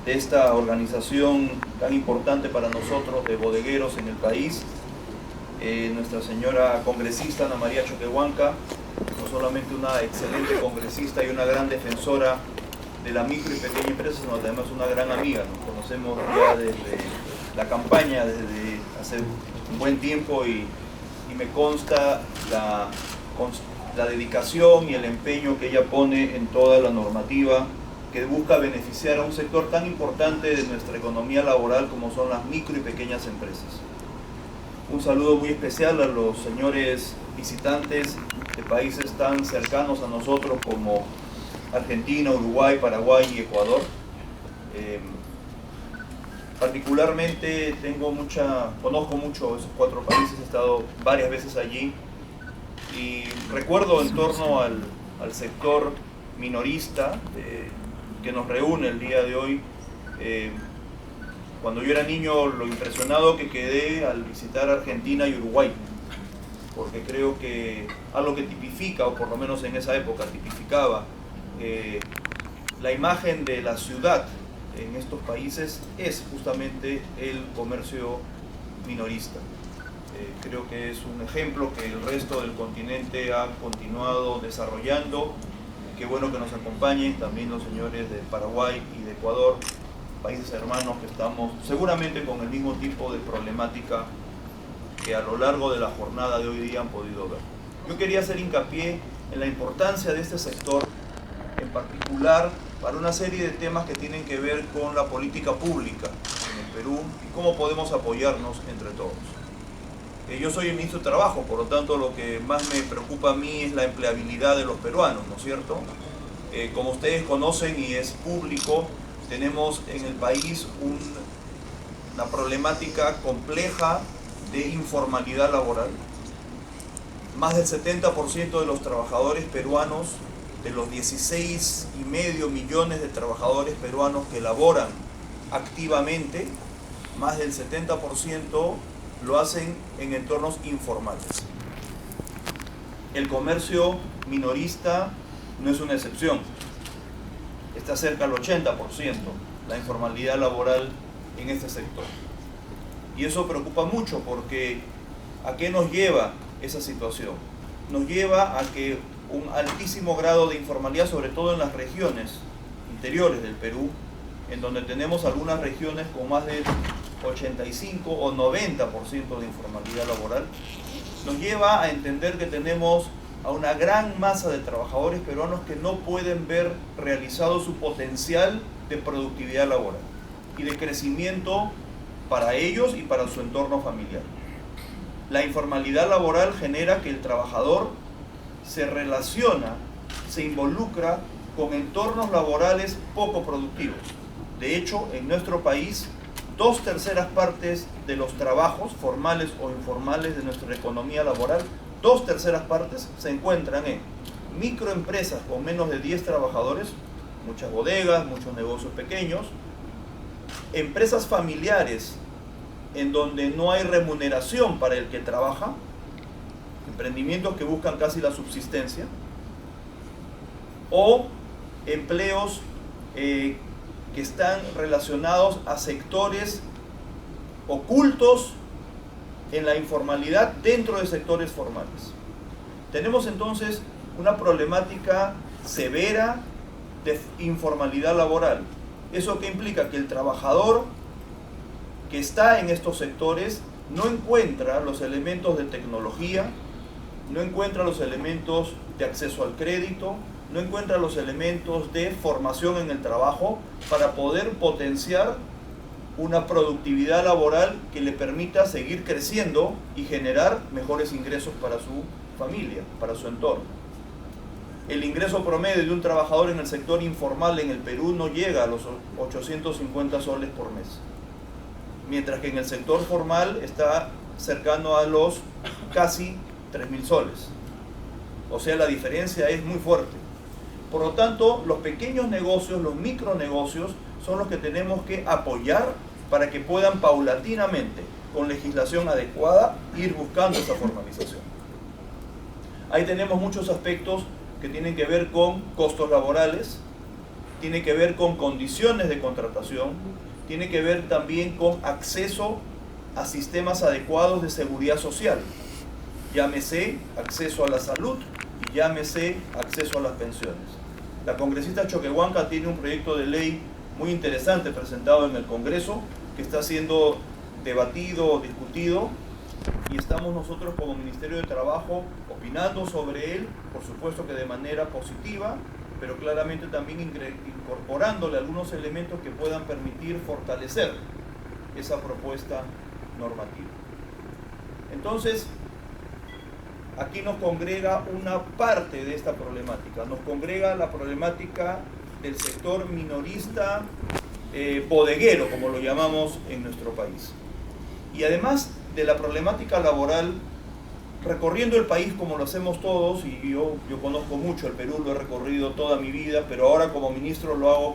de esta organización tan importante para nosotros de bodegueros en el país, nuestra señora congresista Ana María Choquehuanca, no solamente una excelente congresista y una gran defensora de la micro y pequeña empresa, sino además una gran amiga. Nos conocemos ya desde la campaña, desde hace un buen tiempo, y me consta la dedicación y el empeño que ella pone en toda la normativa que busca beneficiar a un sector tan importante de nuestra economía laboral como son las micro y pequeñas empresas. Un saludo muy especial a los señores visitantes de países tan cercanos a nosotros como Argentina, Uruguay, Paraguay y Ecuador. Particularmente conozco mucho esos 4 países, he estado varias veces allí y recuerdo en torno al sector minorista que nos reúne el día de hoy. Cuando yo era niño, lo impresionado que quedé al visitar Argentina y Uruguay, porque creo que algo que tipifica, o por lo menos en esa época tipificaba, la imagen de la ciudad en estos países es justamente el comercio minorista. Creo que es un ejemplo que el resto del continente ha continuado desarrollando. Qué bueno que nos acompañen también los señores de Paraguay y de Ecuador, países hermanos que estamos seguramente con el mismo tipo de problemática que a lo largo de la jornada de hoy día han podido ver. Yo quería hacer hincapié en la importancia de este sector, en particular para una serie de temas que tienen que ver con la política pública en el Perú y cómo podemos apoyarnos entre todos. Yo soy el ministro de Trabajo, por lo tanto lo que más me preocupa a mí es la empleabilidad de los peruanos, ¿no es cierto? Como ustedes conocen y es público, tenemos en el país una problemática compleja de informalidad laboral. Más del 70% de los trabajadores peruanos, de los 16,5 millones de trabajadores peruanos que laboran activamente, más del 70% lo hacen en entornos informales. El comercio minorista no es una excepción. Está cerca del 80% la informalidad laboral en este sector. Y eso preocupa mucho porque ¿a qué nos lleva esa situación? Nos lleva a que un altísimo grado de informalidad, sobre todo en las regiones interiores del Perú, en donde tenemos algunas regiones con más de 85 o 90% de informalidad laboral, nos lleva a entender que tenemos a una gran masa de trabajadores peruanos que no pueden ver realizado su potencial de productividad laboral y de crecimiento para ellos y para su entorno familiar. La informalidad laboral genera que el trabajador se relaciona, se involucra con entornos laborales poco productivos. De hecho, en nuestro país, 2/3 partes de los trabajos formales o informales de nuestra economía laboral, 2/3 partes se encuentran en microempresas con menos de 10 trabajadores, muchas bodegas, muchos negocios pequeños, empresas familiares en donde no hay remuneración para el que trabaja, emprendimientos que buscan casi la subsistencia, o empleos que están relacionados a sectores ocultos en la informalidad dentro de sectores formales. Tenemos entonces una problemática severa de informalidad laboral. ¿Eso qué implica? Que el trabajador que está en estos sectores no encuentra los elementos de tecnología, no encuentra los elementos de acceso al crédito, no encuentra los elementos de formación en el trabajo para poder potenciar una productividad laboral que le permita seguir creciendo y generar mejores ingresos para su familia, para su entorno. El ingreso promedio de un trabajador en el sector informal en el Perú no llega a los 850 soles por mes, mientras que en el sector formal está cercano a los casi 3.000 soles. O sea, la diferencia es muy fuerte. Por lo tanto, los pequeños negocios, los micronegocios, son los que tenemos que apoyar para que puedan paulatinamente, con legislación adecuada, ir buscando esa formalización. Ahí tenemos muchos aspectos que tienen que ver con costos laborales, tiene que ver con condiciones de contratación, tiene que ver también con acceso a sistemas adecuados de seguridad social, llámese acceso a la salud y llámese acceso a las pensiones. La congresista Choquehuanca tiene un proyecto de ley muy interesante presentado en el Congreso que está siendo debatido, discutido, y estamos nosotros como Ministerio de Trabajo opinando sobre él, por supuesto que de manera positiva, pero claramente también incorporándole algunos elementos que puedan permitir fortalecer esa propuesta normativa. Entonces, aquí nos congrega una parte de esta problemática, nos congrega la problemática del sector minorista bodeguero, como lo llamamos en nuestro país. Y además de la problemática laboral, recorriendo el país como lo hacemos todos, y yo conozco mucho el Perú, lo he recorrido toda mi vida, pero ahora como ministro lo hago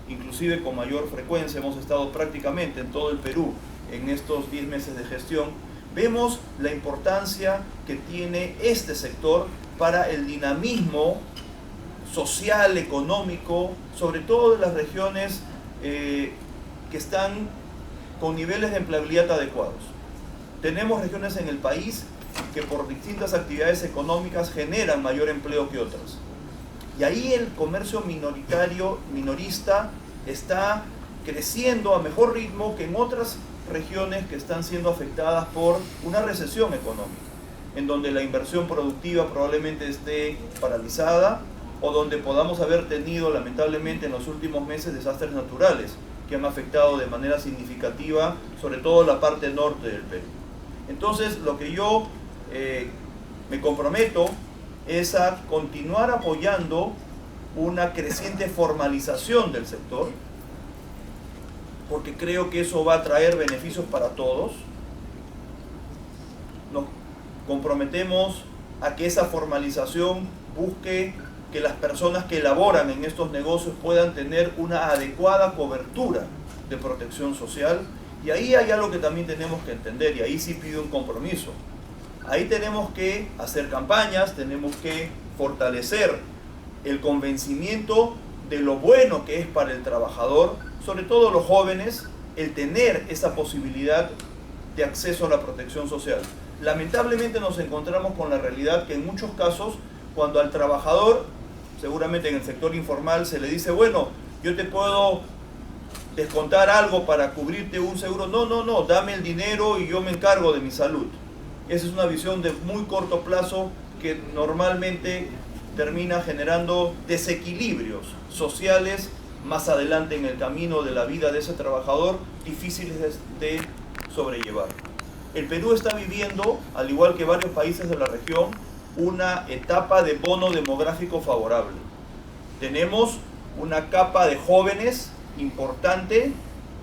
inclusive con mayor frecuencia, hemos estado prácticamente en todo el Perú en estos 10 meses de gestión, vemos la importancia que tiene este sector para el dinamismo social, económico, sobre todo de las regiones que están con niveles de empleabilidad adecuados. Tenemos regiones en el país que por distintas actividades económicas generan mayor empleo que otras. Y ahí el comercio minorista está creciendo a mejor ritmo que en otras regiones que están siendo afectadas por una recesión económica, en donde la inversión productiva probablemente esté paralizada o donde podamos haber tenido lamentablemente en los últimos meses desastres naturales que han afectado de manera significativa sobre todo la parte norte del Perú. Entonces lo que yo me comprometo es a continuar apoyando una creciente formalización del sector, porque creo que eso va a traer beneficios para todos. Nos comprometemos a que esa formalización busque que las personas que elaboran en estos negocios puedan tener una adecuada cobertura de protección social. Y ahí hay algo que también tenemos que entender, y ahí sí pido un compromiso. Ahí tenemos que hacer campañas, tenemos que fortalecer el convencimiento de lo bueno que es para el trabajador, sobre todo los jóvenes, el tener esa posibilidad de acceso a la protección social. Lamentablemente nos encontramos con la realidad que en muchos casos, cuando al trabajador, seguramente en el sector informal, se le dice, bueno, yo te puedo descontar algo para cubrirte un seguro. No, dame el dinero y yo me encargo de mi salud. Esa es una visión de muy corto plazo que normalmente termina generando desequilibrios sociales más adelante en el camino de la vida de ese trabajador, difíciles de sobrellevar. El Perú está viviendo, al igual que varios países de la región, una etapa de bono demográfico favorable. Tenemos una capa de jóvenes importante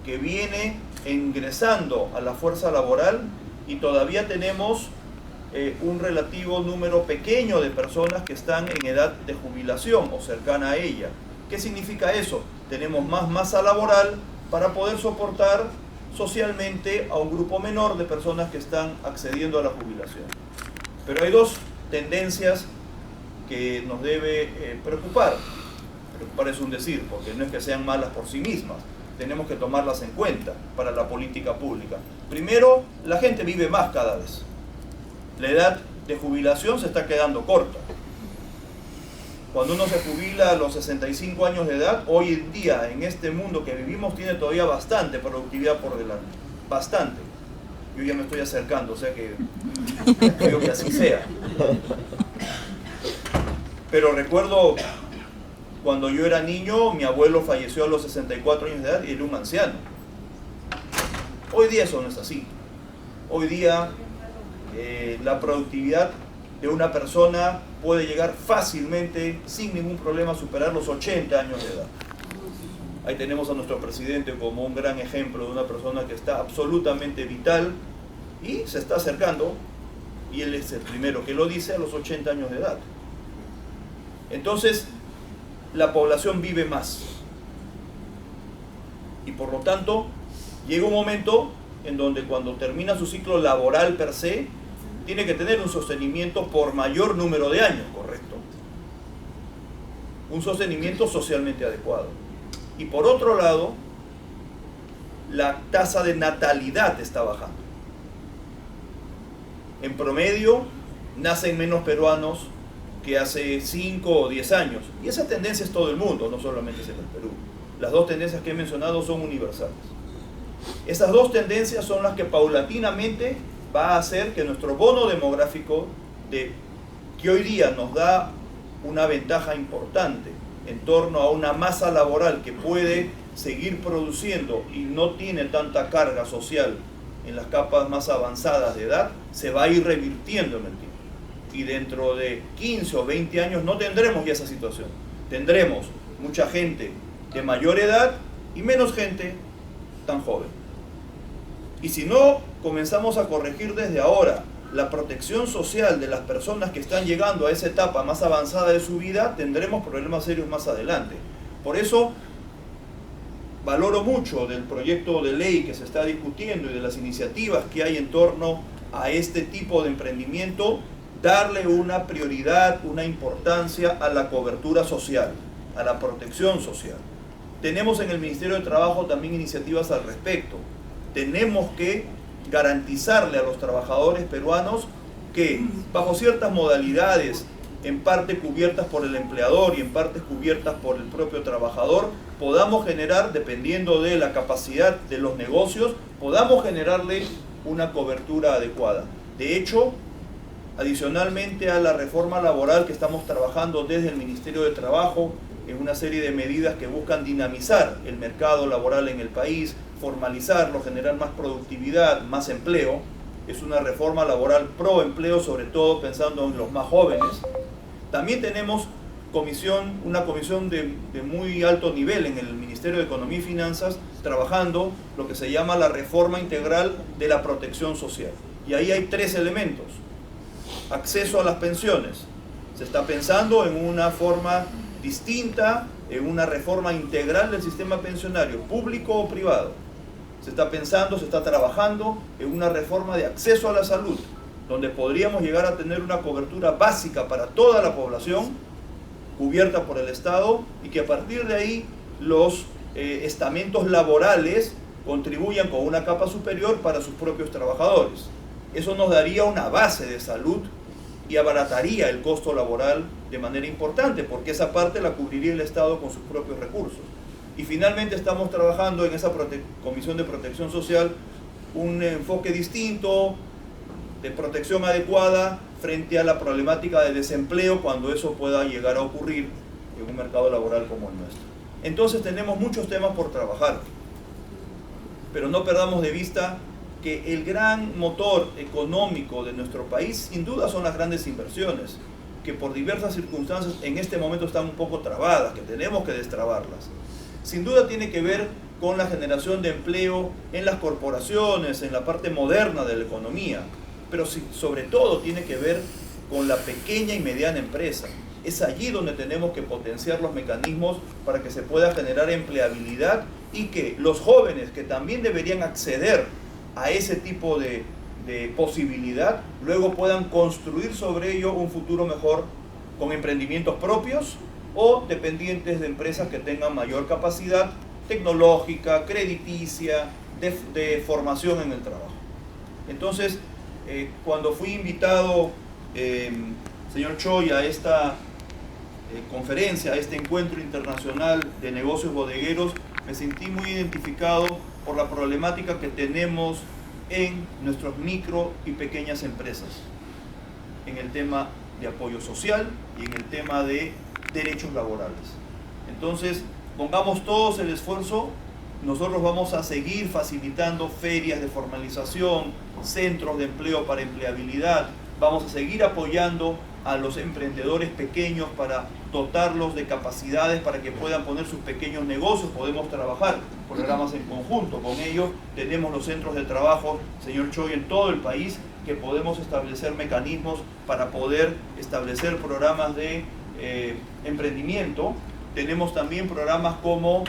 que viene ingresando a la fuerza laboral y todavía tenemos un relativo número pequeño de personas que están en edad de jubilación o cercana a ella. ¿Qué significa eso? Tenemos más masa laboral para poder soportar socialmente a un grupo menor de personas que están accediendo a la jubilación. Pero hay dos tendencias que nos debe preocupar. Preocupar es un decir, porque no es que sean malas por sí mismas. Tenemos que tomarlas en cuenta para la política pública. Primero, la gente vive más cada vez. La edad de jubilación se está quedando corta. Cuando uno se jubila a los 65 años de edad, hoy en día, en este mundo que vivimos, tiene todavía bastante productividad por delante. Bastante. Yo ya me estoy acercando, o sea que espero que así sea. Pero recuerdo cuando yo era niño, mi abuelo falleció a los 64 años de edad y era un anciano. Hoy día eso no es así. Hoy día la productividad de una persona puede llegar fácilmente, sin ningún problema, a superar los 80 años de edad. Ahí tenemos a nuestro presidente como un gran ejemplo de una persona que está absolutamente vital y se está acercando, y él es el primero que lo dice, a los 80 años de edad. Entonces, la población vive más. Y por lo tanto, llega un momento en donde cuando termina su ciclo laboral per se, tiene que tener un sostenimiento por mayor número de años, ¿correcto? Un sostenimiento socialmente adecuado. Y por otro lado, la tasa de natalidad está bajando. En promedio, nacen menos peruanos que hace 5 o 10 años. Y esa tendencia es todo el mundo, no solamente es en el Perú. Las dos tendencias que he mencionado son universales. Esas dos tendencias son las que paulatinamente va a hacer que nuestro bono demográfico, que hoy día nos da una ventaja importante en torno a una masa laboral que puede seguir produciendo y no tiene tanta carga social en las capas más avanzadas de edad, se va a ir revirtiendo en el tiempo. Y dentro de 15 o 20 años no tendremos ya esa situación. Tendremos mucha gente de mayor edad y menos gente tan joven. Y si no comenzamos a corregir desde ahora la protección social de las personas que están llegando a esa etapa más avanzada de su vida, tendremos problemas serios más adelante. Por eso valoro mucho del proyecto de ley que se está discutiendo y de las iniciativas que hay en torno a este tipo de emprendimiento, darle una prioridad, una importancia a la cobertura social, a la protección social. Tenemos en el Ministerio de Trabajo también iniciativas al respecto. Tenemos que garantizarle a los trabajadores peruanos que bajo ciertas modalidades, en parte cubiertas por el empleador y en parte cubiertas por el propio trabajador, podamos generar, dependiendo de la capacidad de los negocios, podamos generarle una cobertura adecuada. De hecho, adicionalmente a la reforma laboral que estamos trabajando desde el Ministerio de Trabajo, en una serie de medidas que buscan dinamizar el mercado laboral en el país, formalizarlo, generar más productividad, más empleo. Es una reforma laboral pro empleo, sobre todo pensando en los más jóvenes. También tenemos una comisión de muy alto nivel en el Ministerio de Economía y Finanzas, trabajando lo que se llama la reforma integral de la protección social. Y ahí hay 3 elementos. Acceso a las pensiones. Se está pensando en una forma distinta, en una reforma integral del sistema pensionario, público o privado. Se está pensando, se está trabajando en una reforma de acceso a la salud, donde podríamos llegar a tener una cobertura básica para toda la población, cubierta por el Estado, y que a partir de ahí los estamentos laborales contribuyan con una capa superior para sus propios trabajadores. Eso nos daría una base de salud y abarataría el costo laboral de manera importante, porque esa parte la cubriría el Estado con sus propios recursos. Y finalmente estamos trabajando en esa Comisión de Protección Social un enfoque distinto, de protección adecuada frente a la problemática de desempleo cuando eso pueda llegar a ocurrir en un mercado laboral como el nuestro. Entonces tenemos muchos temas por trabajar, pero no perdamos de vista que el gran motor económico de nuestro país sin duda son las grandes inversiones, que por diversas circunstancias en este momento están un poco trabadas, que tenemos que destrabarlas. Sin duda tiene que ver con la generación de empleo en las corporaciones, en la parte moderna de la economía, pero sobre todo tiene que ver con la pequeña y mediana empresa. Es allí donde tenemos que potenciar los mecanismos para que se pueda generar empleabilidad y que los jóvenes que también deberían acceder a ese tipo de posibilidad, luego puedan construir sobre ello un futuro mejor con emprendimientos propios o dependientes de empresas que tengan mayor capacidad tecnológica, crediticia, de formación en el trabajo. Entonces, cuando fui invitado, señor Choi, a esta conferencia, a este encuentro internacional de negocios bodegueros, me sentí muy identificado por la problemática que tenemos en nuestras micro y pequeñas empresas, en el tema de apoyo social y en el tema de derechos laborales. Entonces, pongamos todos el esfuerzo. Nosotros vamos a seguir facilitando ferias de formalización, centros de empleo para empleabilidad, vamos a seguir apoyando a los emprendedores pequeños para dotarlos de capacidades para que puedan poner sus pequeños negocios. Podemos trabajar programas en conjunto con ellos. Tenemos los centros de trabajo, señor Choi, en todo el país, que podemos establecer mecanismos para poder establecer programas de emprendimiento. Tenemos también programas como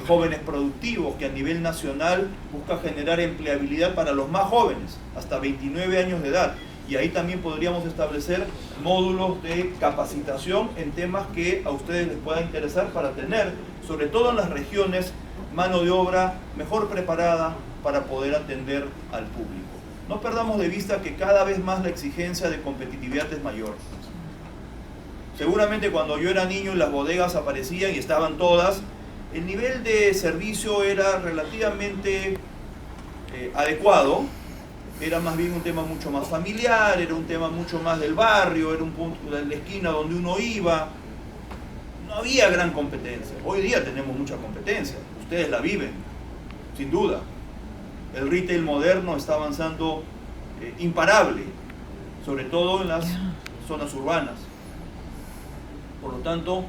Jóvenes Productivos, que a nivel nacional busca generar empleabilidad para los más jóvenes, hasta 29 años de edad. y ahí también podríamos establecer módulos de capacitación en temas que a ustedes les pueda interesar para tener, sobre todo en las regiones, mano de obra mejor preparada para poder atender al público. No perdamos de vista que cada vez más la exigencia de competitividad es mayor. Seguramente cuando yo era niño y las bodegas aparecían y estaban todas, el nivel de servicio era relativamente adecuado, era más bien un tema mucho más familiar, era un tema mucho más del barrio, era un punto de la esquina donde uno iba. No había gran competencia. Hoy día tenemos mucha competencia, ustedes la viven, sin duda. El retail moderno está avanzando imparable, sobre todo en las zonas urbanas. Por lo tanto,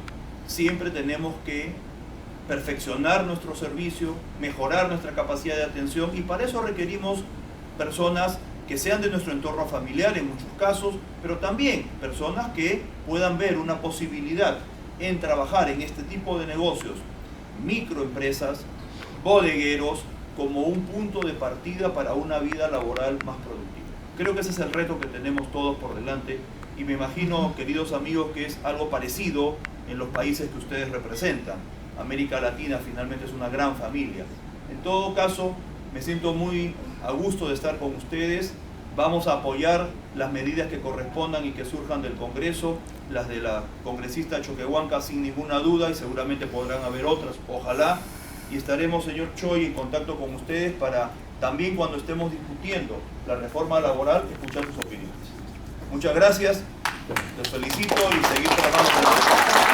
siempre tenemos que perfeccionar nuestro servicio, mejorar nuestra capacidad de atención, y para eso requerimos personas que sean de nuestro entorno familiar en muchos casos, pero también personas que puedan ver una posibilidad en trabajar en este tipo de negocios, microempresas, bodegueros, como un punto de partida para una vida laboral más productiva. Creo que ese es el reto que tenemos todos por delante, y me imagino, queridos amigos, que es algo parecido en los países que ustedes representan. América Latina finalmente es una gran familia. En todo caso, me siento muy a gusto de estar con ustedes. Vamos a apoyar las medidas que correspondan y que surjan del Congreso, las de la congresista Choquehuanca sin ninguna duda, y seguramente podrán haber otras, ojalá, y estaremos, señor Choi, en contacto con ustedes para también, cuando estemos discutiendo la reforma laboral, escuchar sus opiniones. Muchas gracias, los felicito y seguir trabajando.